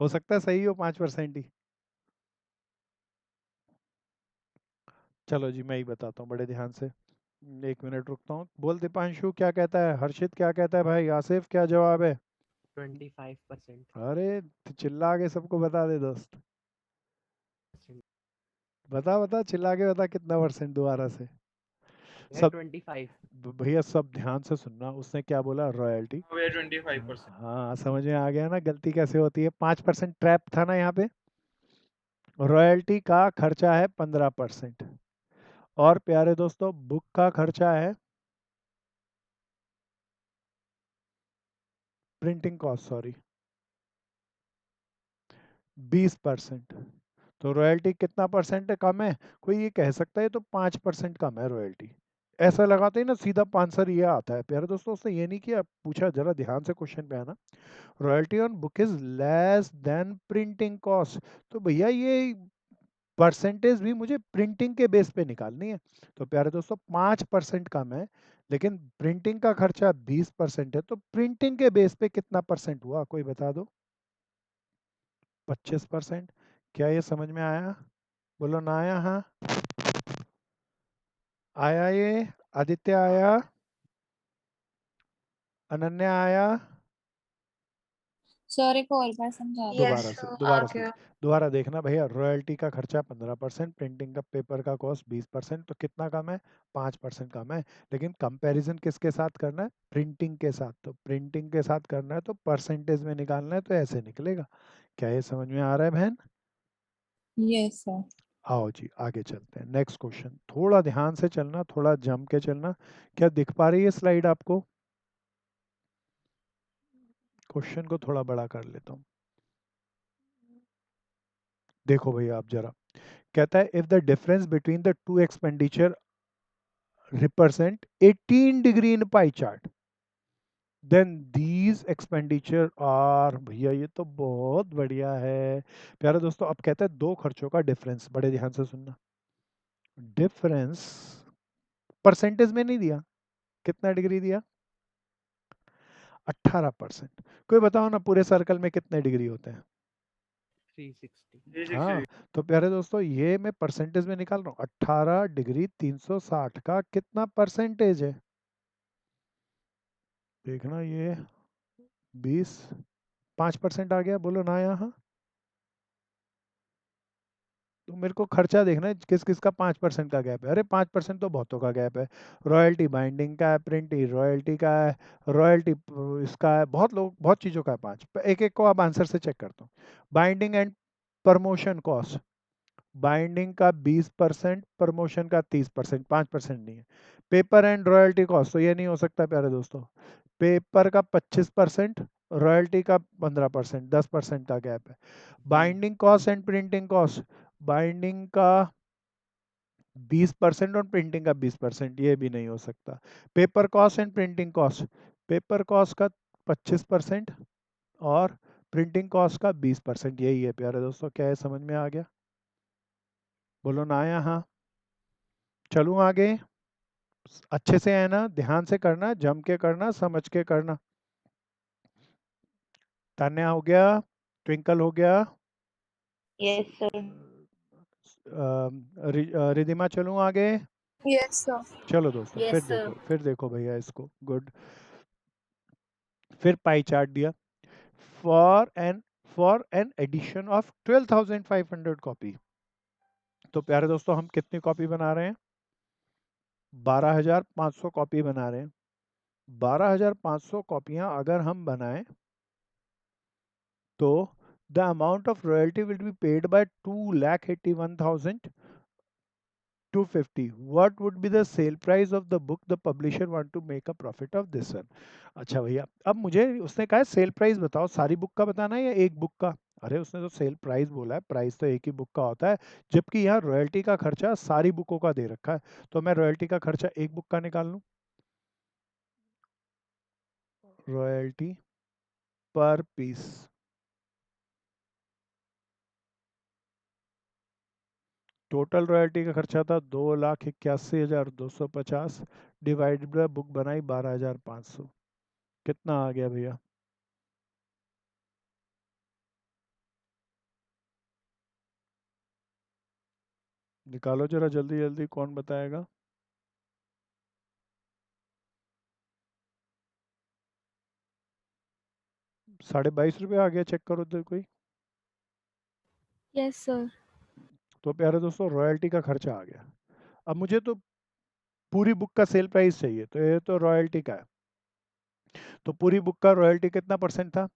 हो सकता है सही हो 5% ही। चलो जी मैं ही बताता हूँ बड़े ध्यान से। 1 मिनट रुकता हूँ। बोल दीपांशु क्या कहता है, हर्षित क्या कहता है भाई, आसिफ क्या जवाब है? 25%। अरे तो चिल्ला के सबको बता दे दोस्त। बता बता, चिल्ला के बता कितना परसेंट दोबारा से। सब 25। भैया सब ध्यान से सुनना, उसने क्या बोला? रॉयल्टी। भैया 25%। हाँ समझ में आ गया ना गलती कैसे होती है। 5% ट्रैप था ना यहाँ पे। रॉयल्टी का खर्चा है 15%। और प्यारे दोस्तों बुक का खर्चा है, प्रिंटिंग कॉस्ट सॉरी, 20%। तो रॉयल्टी कितना परसेंट कम है? कोई ये कह सकता है तो 5% कम है रॉयल्टी। ऐसा लगाते ही ना सीधा आंसर ये आता है। प्यारे दोस्तों उसने ये नहीं किया, पूछा, जरा ध्यान से क्वेश्चन पे आना। Royalty on book is less than printing cost. तो भैया ये परसेंटेज भी मुझे प्रिंटिंग के बेस पे निकालनी है। तो प्यारे दोस्तों 5% कम है, लेकिन प्रिंटिंग का खर्चा 20% है। तो प्रिंटिंग के बेस पे कितना परसेंट हुआ, कोई बता दो? 25%। क्या ये समझ में आया? बोलो ना आया? हाँ आया ये? आदित्य आया? अनन्या आया? सर एक और बार समझा दो। दोबारा से दोबारा देखना भैया। रॉयल्टी का खर्चा 15%, प्रिंटिंग का पेपर का कॉस्ट 20%। तो कितना कम है? 5% कम है। लेकिन कंपैरिजन किसके साथ करना है? प्रिंटिंग के साथ। तो प्रिंटिंग के साथ करना है तो परसेंटेज में निकालना है, तो ऐसे निकलेगा। क्या ये समझ में आ रहा है बहन? Yes sir. आओ जी आगे चलते हैं। नेक्स्ट क्वेश्चन, थोड़ा ध्यान से चलना, थोड़ा जम के चलना। क्या दिख पा रही है स्लाइड आपको? क्वेश्चन को थोड़ा बड़ा कर लेता हूँ। देखो भैया आप जरा, कहता है if the difference between the two expenditure represent 18 degree in pie chart, then these expenditure are, भैया ये तो बहुत बढ़िया है। प्यारे दोस्तों अब कहता है दो खर्चों का डिफरेंस, बड़े ध्यान से सुनना। डिफरेंस परसेंटेज में नहीं दिया, कितना डिग्री दिया? 18%। कोई बताओ ना पूरे सर्कल में कितने डिग्री होते हैं? 360। हाँ तो प्यारे दोस्तों ये मैं परसेंटेज में निकाल रहा हूँ। 18 डिग्री 360 का कितना परसेंटेज है? देखना ये 20, 5% आ गया। बोलो ना यहाँ। तो मेरे को खर्चा देखना है किस किस का 5% का गैप है। अरे 5% तो बहुतों का गैप है। रॉयल्टी बाइंडिंग का है, प्रिंटिंग रॉयल्टी का है, रॉयल्टी इसका है, बहुत लोग बहुत चीज़ों का है। पाँच एक एक को अब आंसर से चेक करता हूँ। Binding and promotion cost, binding का 20%, प्रमोशन का 30%, 5% नहीं है। पेपर एंड रॉयल्टी कॉस्ट, तो ये नहीं हो सकता प्यारे दोस्तों। पेपर का 25%, रॉयल्टी का 15%, 10% का गैप है। Binding cost and printing cost, binding का 20% और प्रिंटिंग का 20%, ये भी नहीं हो सकता। Paper cost and printing cost, paper cost का 25% और प्रिंटिंग कॉस्ट का 20%, यही है प्यारे दोस्तों। क्या है समझ में आ गया? बोलो ना यहाँ। चलूँ आगे? अच्छे से है ना, ध्यान से करना, जम के करना, समझ के करना। तान्या हो गया, ट्विंकल हो गया, यस सर। रिधिमा चलूँ आगे? Yes sir. चलो दोस्तों यस सर। फिर देखो भैया इसको, गुड। फिर पाई चार्ट दिया। For an edition of 12,500 copy. तो प्यारे दोस्तों हम कितनी कॉपी बना रहे हैं? 12,500 कॉपी बना रहे हैं। 12,500 कॉपियां अगर हम बनाएं तो the amount of royalty will be paid by 2,81,250. What would be the sale price of the book the publisher want to make a profit of this one? अच्छा भैया, अब मुझे उसने कहा सेल प्राइस बताओ, सारी बुक का बताना है या एक बुक का? अरे उसने तो सेल प्राइस बोला है, प्राइस तो एक ही बुक का होता है, जबकि यहाँ रॉयल्टी का खर्चा सारी बुकों का दे रखा है। तो मैं रॉयल्टी का खर्चा एक बुक का निकाल लूँ, रॉयल्टी पर पीस। टोटल रॉयल्टी का खर्चा था 2,81,250 डिवाइडेड बाय बुक बनाई 12,500। कितना आ गया भैया? निकालो जरा जल्दी जल्दी, कौन बताएगा? 22.5 रुपये आ गया, चेक करो तो कोई। Yes sir. तो प्यारे दोस्तों, रॉयल्टी का खर्चा आ गया। अब मुझे तो पूरी बुक का सेल प्राइस चाहिए, तो ये तो रॉयल्टी का है। तो पूरी बुक का रॉयल्टी कितना परसेंट था?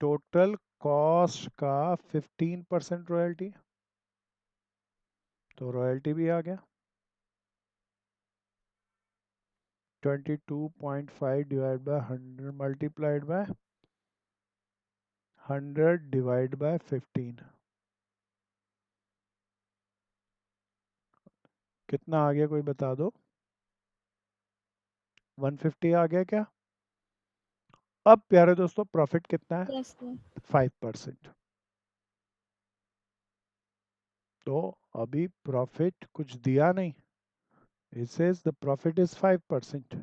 टोटल कॉस्ट का 15% रॉयल्टी, तो रॉयल्टी भी आ गया 22.5 divide by 100 multiplied by 100 divide by 15। कितना आ गया कोई बता दो? 150 आ गया क्या? अब प्यारे दोस्तों, प्रॉफिट कितना है? Yes sir. 5%। तो अभी प्रॉफिट कुछ दिया नहीं, it says the profit is 5%।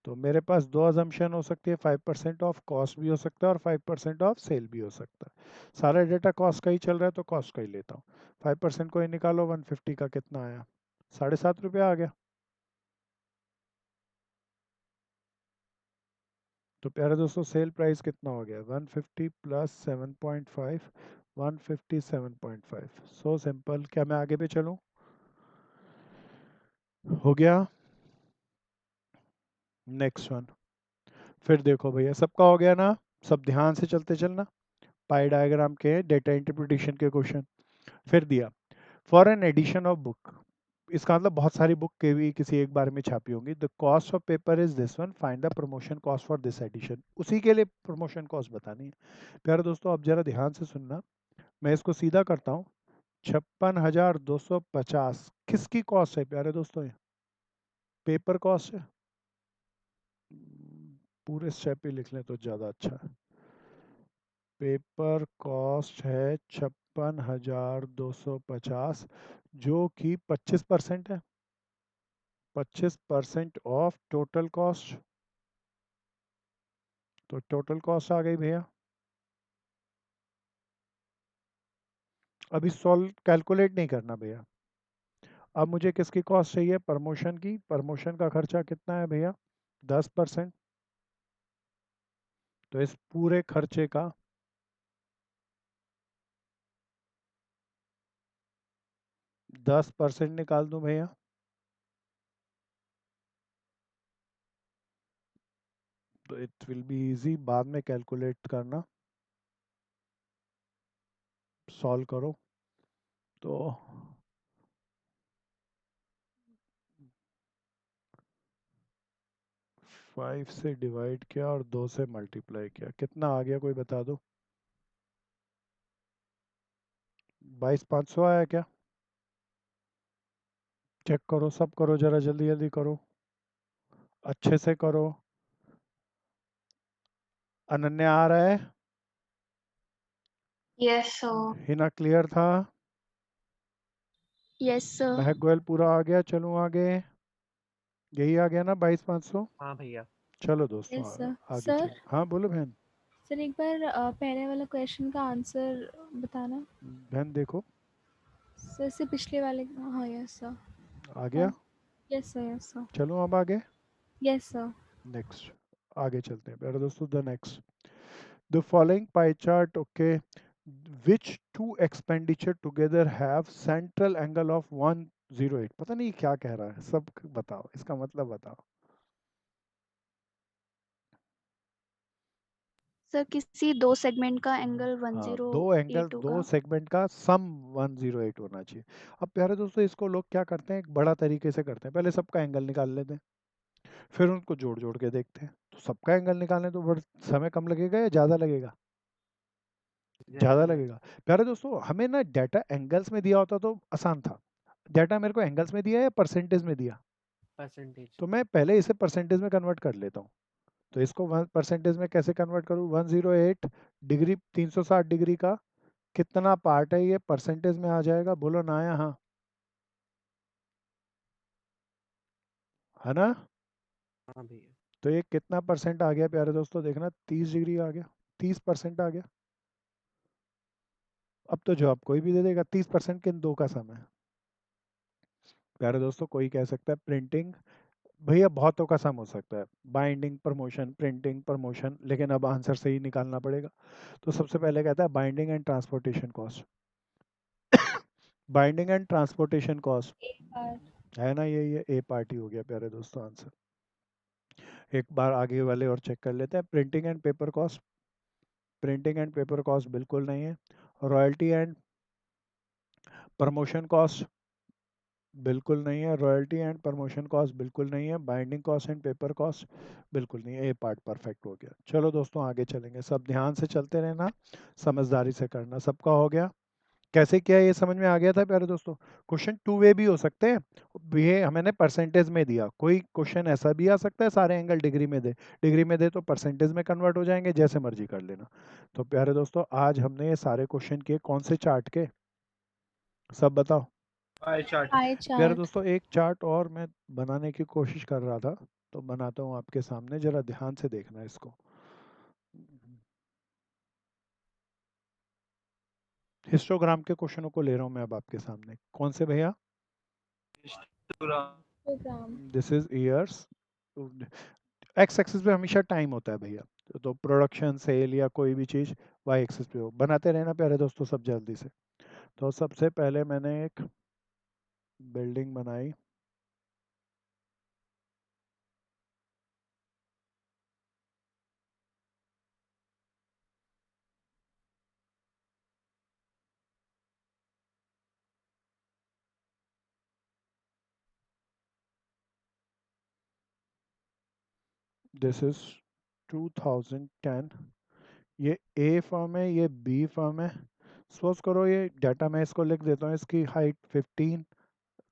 तो मेरे पास दो अजम्पशन हो सकती है, 5% ऑफ कॉस्ट भी हो सकता है और 5% ऑफ सेल भी हो सकता है। सारा डेटा कॉस्ट का ही चल रहा है तो कॉस्ट का ही लेता हूँ। 5% को ही निकालो, 150 का कितना आया? 7.5 रुपये आ गया। तो प्यारे दोस्तों, सेल प्राइस कितना हो गया? 150 प्लस 7.5, 157.5। So simple. क्या मैं आगे पे चलूँ? हो गया। Next one. फिर देखो भैया, सबका हो गया ना? सब ध्यान से चलते चलना। पाई डायग्राम के डेटा इंटरप्रिटेशन के क्वेश्चन। फिर दिया for an edition of book, इसका मतलब बहुत सारी बुक के भी किसी एक बार में छापी होंगी। The cost of paper is this one, find the promotion cost for this edition. उसी के लिए प्रमोशन कॉस्ट बतानी है। प्यारे दोस्तों, अब जरा ध्यान से सुनना, मैं इसको सीधा करता हूँ। 56,250 किसकी कॉस्ट है प्यारे दोस्तों? ये पेपर कॉस्ट है। पूरे स्टेप ही लिख लें तो ज़्यादा अच्छा है। पेपर कॉस्ट है 56,250, जो कि 25% है। 25% ऑफ टोटल कॉस्ट। तो टोटल कॉस्ट आ गई भैया। अभी सॉल्व कैलकुलेट नहीं करना भैया। अब मुझे किसकी कॉस्ट चाहिए? प्रमोशन की। प्रमोशन का खर्चा कितना है भैया? 10%। तो इस पूरे खर्चे का 10% निकाल दूं भैया। तो इट विल बी इजी, बाद में कैलकुलेट करना। सॉल्व करो तो 5 से डिवाइड किया और 2 से मल्टीप्लाई किया, कितना आ गया कोई बता दो? 22,500 आया क्या? चेक करो, सब करो, जरा जल्दी जल्दी करो, अच्छे से करो। अनन्या आ रहा है? Yes, sir. हिना क्लियर था? Yes sir. महक गोयल पूरा आ गया? चलूं आगे? यही आ गया ना 22,500? हाँ भैया। चलो दोस्तों, यस सर। आगे सर, चलो। हाँ बोलो बहन। सर एक बार पहले वाला क्वेश्चन का आंसर बताना। बहन देखो, सर से पिछले वाले। हाँ यस सर। आ गया। Yes sir. Yes sir. चलो अब आगे। Yes sir. नेक्स्ट, आगे चलते हैं प्यारे दोस्तों। The next, the following pie chart, okay, which two expenditure together have central angle of 108। पता नहीं क्या कह रहा है, सब बताओ, इसका मतलब बताओ। सर किसी दो सेगमेंट का एंगल हाँ, दो एंगल 1082 दो का। सेगमेंट का सम 108 होना चाहिए। अब प्यारे दोस्तों इसको लोग क्या करते हैं, एक बड़ा तरीके से करते हैं, पहले सबका एंगल निकाल लेते हैं, फिर उनको जोड़ जोड़ के देखते हैं। तो सबका एंगल निकालने तो बड़ा समय कम लगेगा या ज़्यादा लगेगा? ज़्यादा लगेगा। प्यारे दोस्तों हमें ना डाटा एंगल्स में दिया होता तो आसान था। डाटा मेरे को एंगल्स में दिया या परसेंटेज में दिया? परसेंटेज। तो मैं पहले इसे परसेंटेज में कन्वर्ट कर लेता हूँ। तो इसको परसेंटेज में कैसे कन्वर्ट करूँ? 108 डिग्री 360 डिग्री का कितना पार्ट है ये परसेंटेज में आ जाएगा? बोलो ना या हाँ? है ना? हाँ भैया। तो ये कितना परसेंट आ गया प्यारे दोस्तों? देखना 30 डिग्री आ गया, 30% आ गया। अब तो जवाब कोई भी दे देगा। 30% किन दो का सम है? प्यारे दोस्तों कोई कह सकता है प्रिंटिंग, भैया बहुतों का सम हो सकता है, बाइंडिंग प्रमोशन, प्रिंटिंग प्रमोशन, लेकिन अब आंसर सही निकालना पड़ेगा। तो सबसे पहले कहता है binding and transportation cost. Binding and transportation cost एक पार्ट। है ना, ये ए पार्टी हो गया प्यारे दोस्तों आंसर। एक बार आगे वाले और चेक कर लेते हैं। Printing and paper cost, printing and paper cost बिल्कुल नहीं है। रॉयल्टी एंड प्रमोशन कॉस्ट बिल्कुल नहीं है। रॉयल्टी एंड प्रमोशन कॉस्ट बिल्कुल नहीं है। Binding cost and paper cost बिल्कुल नहीं है। ए पार्ट परफेक्ट हो गया। चलो दोस्तों आगे चलेंगे, सब ध्यान से चलते रहना, समझदारी से करना। सबका हो गया? कैसे किया ये समझ में आ गया था प्यारे दोस्तों? क्वेश्चन टू वे भी हो सकते हैं। ये हमने परसेंटेज में दिया, कोई क्वेश्चन ऐसा भी आ सकता है सारे एंगल डिग्री में दे, डिग्री में दे तो परसेंटेज में कन्वर्ट हो जाएंगे, जैसे मर्जी कर लेना। तो प्यारे दोस्तों आज हमने ये सारे क्वेश्चन किए कौन से चार्ट के, सब बताओ। पाई चार्ट। पाई प्यारे चार्ट। दोस्तों एक चार्ट और मैं बनाने की कोशिश कर रहा था, तो बनाता हूँ आपके सामने, जरा ध्यान से देखना इसको। हिस्टोग्राम के क्वेश्चनों को ले रहा हूँ मैं अब आपके सामने। कौन से भैया? Program. This is years. X axis पे हमेशा टाइम होता है भैया, तो प्रोडक्शन सेल या कोई भी चीज़ वाई एक्सिस पे हो। बनाते रहना प्यारे दोस्तों सब जल्दी से। तो सबसे पहले मैंने एक बिल्डिंग बनाई, दिस इज 2010। ये ए फर्म है, ये बी फर्म है। सपोज करो ये डाटा मैं इसको लिख देता हूँ, इसकी हाइट 15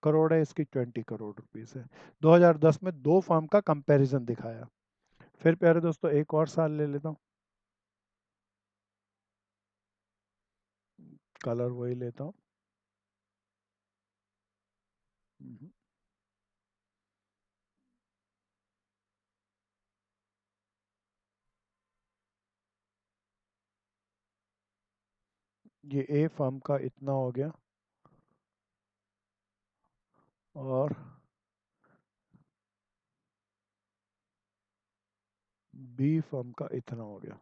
करोड़ है, इसकी 20 करोड़ रुपीस है। 2010 में दो फर्म का कंपैरिजन दिखाया। फिर प्यारे दोस्तों एक और साल ले लेता हूँ, कलर वही लेता हूँ। ये ए फर्म का इतना हो गया, और बी फर्म का इतना हो गया।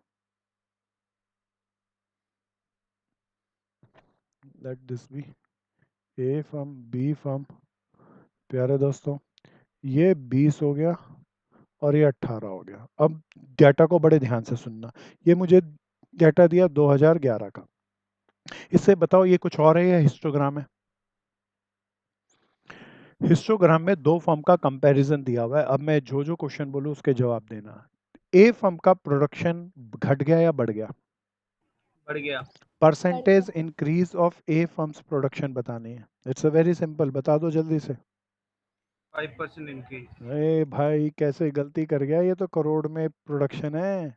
Let this be A firm B firm. प्यारे दोस्तों ये 20 हो गया और ये 18 हो गया। अब डाटा को बड़े ध्यान से सुनना। ये मुझे डाटा दिया 2011 का। इससे बताओ ये कुछ और है या हिस्टोग्राम है? हिस्टोग्राम में दो फर्म का कंपैरिजन दिया हुआ है। अब मैं जो जो क्वेश्चन बोलूँ उसके जवाब देना। ए फर्म का प्रोडक्शन घट गया या बढ़ गया? बढ़ गया। Percentage increase of A firms production बतानी है। इट्स अ वेरी सिंपल, बता दो जल्दी से। 5% इंक्रीज। अरे भाई कैसे गलती कर गया, ये तो करोड़ में प्रोडक्शन है।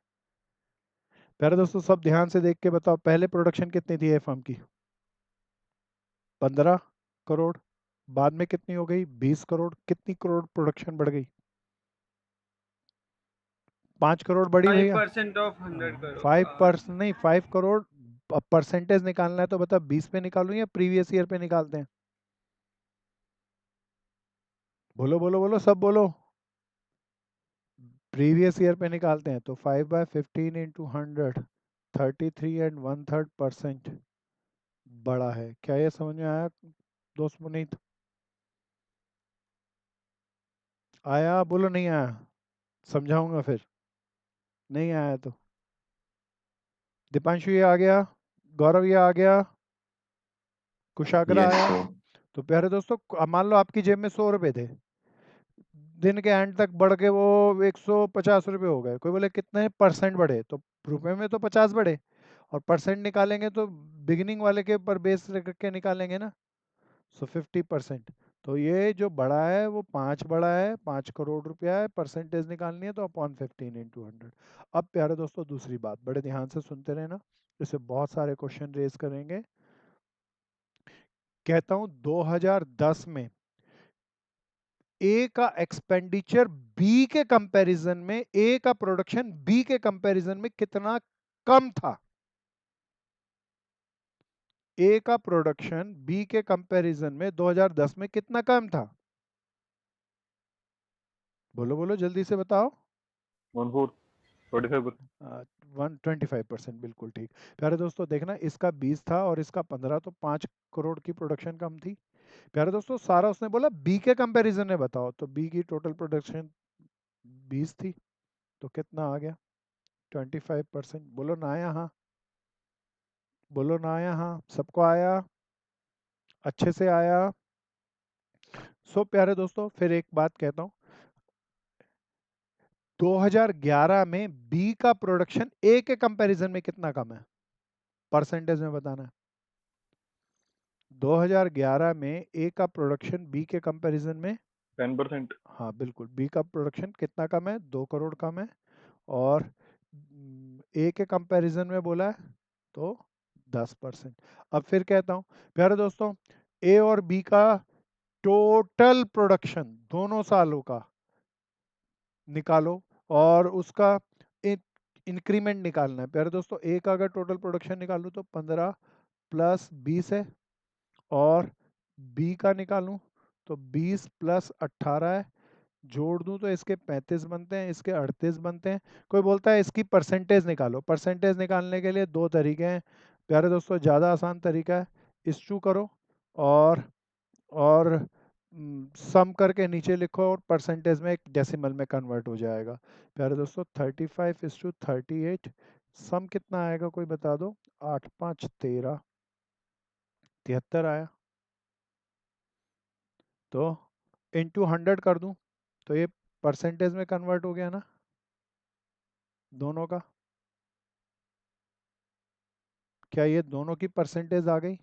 प्यारे दोस्तों सब ध्यान से देख के बताओ, पहले प्रोडक्शन कितनी थी ए फर्म की? 15 करोड़। बाद में कितनी हो गई? 20 करोड़। कितनी करोड़ प्रोडक्शन बढ़ गई? 5 करोड़ बढ़ी भैया। 5% ऑफ 100 करोड़। 5% नहीं, 5 करोड़। अब परसेंटेज निकालना है तो बता 20 पे निकालूं या प्रीवियस ईयर पे निकालते हैं? बोलो बोलो बोलो सब बोलो। प्रीवियस ईयर पे निकालते हैं तो 5/15 इंटू 100, 33 and 1/3% बड़ा है। क्या ये समझ में आया दोस्त पुनीत? आया? बोलो नहीं आया, समझाऊंगा फिर। नहीं आया तो दीपांशु ये आ गया, गौरव ये आ गया, कुशाग्रा यस आया। सर। तो प्यारे दोस्तों, अब मान लो आपकी जेब में 100 रुपए थे, दिन के एंड तक बढ़ के वो 150 रुपए हो गए। कोई बोले कितने परसेंट बढ़े, तो रुपए में तो 50 बढ़े, और परसेंट निकालेंगे तो बिगिनिंग वाले के ऊपर बेस रख के निकालेंगे ना। सो 50%। तो ये जो बड़ा है वो 5 बड़ा है, 5 करोड़ रुपया है, परसेंटेज निकालनी है तो अपॉन 15 इंटू 100। अब प्यारे दोस्तों दूसरी बात, बड़े ध्यान से सुनते रहना, इससे बहुत सारे क्वेश्चन रेज करेंगे। कहता हूं 2010 में ए का एक्सपेंडिचर बी के कंपैरिजन में, ए का प्रोडक्शन बी के कंपैरिजन में कितना कम था। ए का प्रोडक्शन बी के कंपैरिजन में 2010 में कितना कम था। बोलो बोलो जल्दी से बताओ। 1/4 25%। 125%, बिल्कुल ठीक। प्यारे दोस्तों देखना, इसका 20 था और इसका 15, तो 5 करोड़ की प्रोडक्शन कम थी। प्यारे दोस्तों सारा उसने बोला बी के कंपैरिजन में बताओ, तो बी की टोटल प्रोडक्शन 20 थी, तो कितना आ गया 25%। बोलो ना आया, हाँ बोलो ना आया, हाँ सबको आया, अच्छे से आया। सो प्यारे दोस्तों फिर एक बात कहता हूं, 2011 में बी का प्रोडक्शन ए के कंपैरिजन में कितना कम है, परसेंटेज में बताना है। 2011 में ए का प्रोडक्शन बी के कंपैरिजन में 10%। हाँ बिल्कुल, बी का प्रोडक्शन कितना कम है, 2 करोड़ कम है, और ए के कंपैरिजन में बोला है तो 10%। अब फिर कहता हूं प्यारे दोस्तों, ए और बी का टोटल प्रोडक्शन दोनों सालों का निकालो, और उसका इंक्रीमेंट निकालना है। प्यारे दोस्तों ए का अगर टोटल प्रोडक्शन निकालूं तो 15 प्लस 20 है, और बी का निकालूं तो 20 प्लस 18 है, जोड़ दूं तो इसके 35 बनते हैं, इसके 38 बनते हैं। कोई बोलता है इसकी परसेंटेज निकालो। परसेंटेज निकालने के लिए दो तरीके हैं प्यारे दोस्तों, ज़्यादा आसान तरीका है, इस्टू करो और सम करके नीचे लिखो, और परसेंटेज में एक डेसिमल में कन्वर्ट हो जाएगा। प्यारे दोस्तों 35:38, सम कितना आएगा कोई बता दो। 8 5 13, 73 आया। तो इंटू 100 कर दूं तो ये परसेंटेज में कन्वर्ट हो गया ना दोनों का। क्या ये दोनों की परसेंटेज आ गई।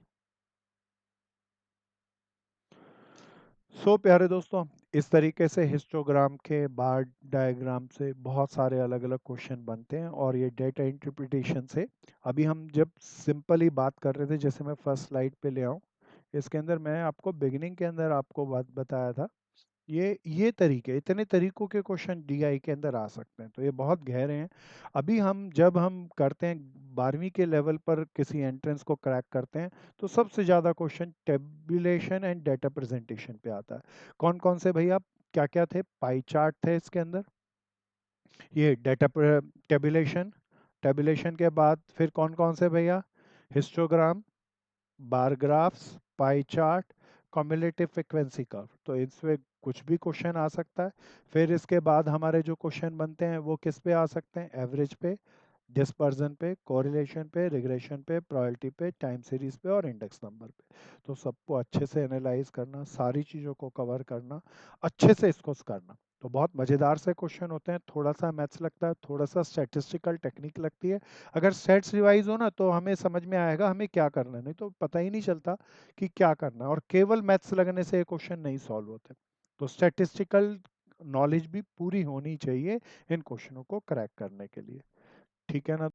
सो प्यारे दोस्तों इस तरीके से हिस्टोग्राम के बार डायग्राम से बहुत सारे अलग अलग क्वेश्चन बनते हैं, और ये डेटा इंटरप्रिटेशन से अभी हम जब सिंपली बात कर रहे थे, जैसे मैं फर्स्ट स्लाइड पे ले आऊँ, इसके अंदर मैं आपको बिगिनिंग के अंदर आपको बात बताया था, ये तरीके, इतने तरीकों के क्वेश्चन डीआई के अंदर आ सकते हैं, तो ये बहुत गहरे हैं। अभी जब हम करते हैं 12वीं के लेवल पर किसी एंट्रेंस को क्रैक करते हैं, तो सबसे ज़्यादा question tabulation and data presentation पे आता है। कौन कौन से भैया, क्या क्या थे, पाई चार्ट थे इसके अंदर, ये डेटा टेबुलेशन, टेबुलेशन के बाद फिर कौन कौन से भैया, हिस्टोग्राम, बार graphs, pie chart, cumulative frequency curve. तो इसमें कुछ भी क्वेश्चन आ सकता है। फिर इसके बाद हमारे जो क्वेश्चन बनते हैं वो किस पे आ सकते हैं, एवरेज पे, डिस्पर्जन पे, कोरिलेशन पे, रिग्रेशन पे, प्रोबेबिलिटी पे, टाइम सीरीज पे, और इंडेक्स नंबर पे। तो सबको अच्छे से एनालाइज करना, सारी चीज़ों को कवर करना, अच्छे से इसको करना। तो बहुत मज़ेदार से क्वेश्चन होते हैं, थोड़ा सा मैथ्स लगता है, थोड़ा सा स्टैटिस्टिकल टेक्निक लगती है। अगर सेट्स रिवाइज हो ना तो हमें समझ में आएगा हमें क्या करना है, नहीं तो पता ही नहीं चलता कि क्या करना है, और केवल मैथ्स लगने से ये क्वेश्चन नहीं सॉल्व होते। तो स्टैटिस्टिकल नॉलेज भी पूरी होनी चाहिए इन क्वेश्चनों को क्रैक करने के लिए। ठीक है ना।